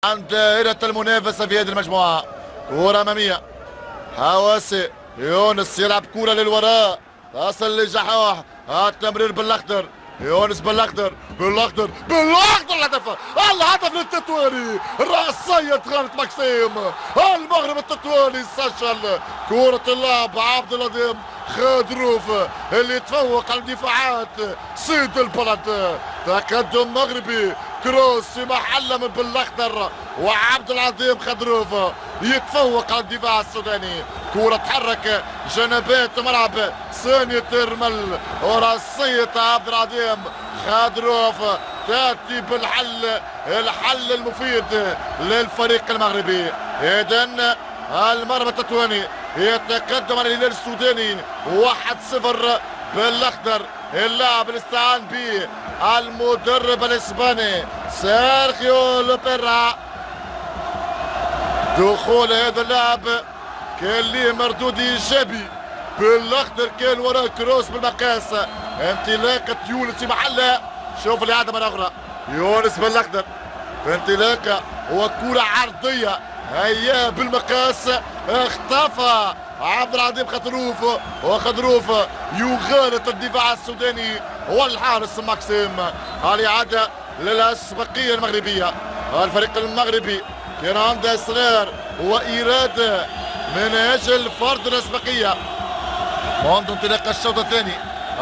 عند دائرة المنافسة في هذه المجموعة. كرة أمامية، حواسي يونس يلعب كرة للوراء، تصل لجحاح، التمرير بالأخضر، يونس بالأخضر الهدف، الهدف للتطواني، رأسية خالد مكسيم، المغرب التطواني سجل. كرة اللعب عبد العظيم خضروف اللي يتفوق على الدفاعات سيد البلد. تقدم مغربي، كروس في محله من بالاخضر، وعبد العظيم خضروف يتفوق على الدفاع السوداني. كرة تحرك جنبات ملعب ثانية ترمل، وراسية عبد العظيم خضروف تأتي الحل المفيد للفريق المغربي. إذن المرمى التطواني يتقدم على الهلال السوداني 1-0 بالاخضر. اللاعب اللي استعان به المدرب الاسباني سيرخيو لوبيرا. دخول هذا اللاعب كان ليه مردود ايجابي بالاخضر، كان وراه كروس بالمقاس، انطلاقه يونس في محله. شوف الاعاده مره اخرى، يونس بالاخضر في انطلاقه وكره عرضيه، هيا بالمقاس، اختفى عبد العظيم خضروف، وخضروف يغالط الدفاع السوداني والحارس ماكسيم. الإعادة للأسبقية المغربية. الفريق المغربي كان عنده إصرار وإرادة من أجل فرض الأسبقية منذ انطلاق الشوط الثاني.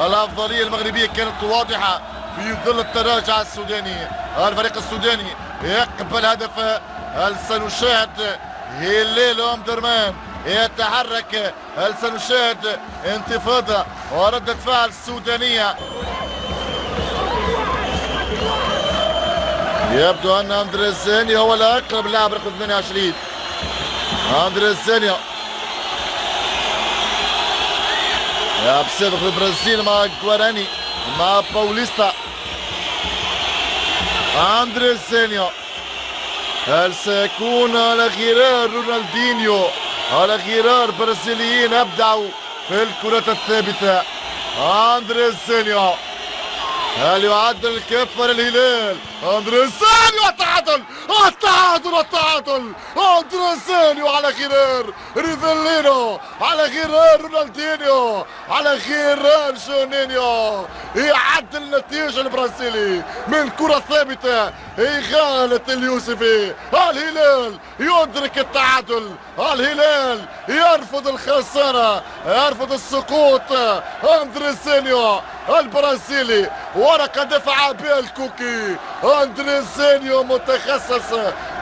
الأفضلية المغربية كانت واضحة في ظل التراجع السوداني. الفريق السوداني يقبل هدف. هل سنشاهد هلال أم درمان يتحرك؟ هل سنشاهد انتفاضة وردة فعل سودانية؟ يبدو أن أندريس زانيا هو الأقرب لاعب رقم 28. أندريس زانيا لاعب سابق في البرازيل مع جواراني مع باوليستا. أندريس زانيا، هل سيكون على غرار رونالدينيو، على غرار برازيليين أبدعوا في الكرة الثابتة؟ أندريس زانيا، هل يعدل الكفة للهلال؟ أندريس زانيا، التعادل أندريس زانيا على غرار ريفيلينو، على غرار رونالدينيو، على غرار جونينيو، يعدل النتيجة البرازيلي من كرة ثابتة. إغالة اليوسفي، الهلال يدرك التعادل، الهلال يرفض الخسارة، يرفض السقوط. أندريس زانيا البرازيلي، ورقة دفع بها الكوكي. أندريس زانيا متخصص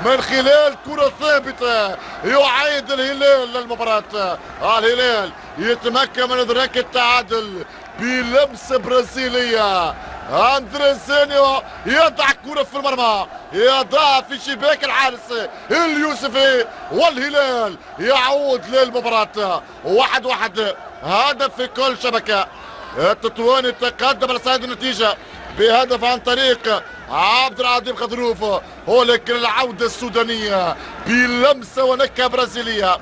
من خلال كرة ثابتة يعيد الهلال للمباراة. الهلال يتمكن من إدراك التعادل بلمسة برازيلية. أندريس زانيا يضع كرة في المرمى، يضع في شباك الحارس اليوسفي، والهلال يعود للمباراة 1-1. هدف في كل شبكة. التطواني تقدم على صعيد النتيجة بهدف عن طريق عبد العظيم خضروف، ولكن العودة السودانية بلمسة ونكهة برازيلية.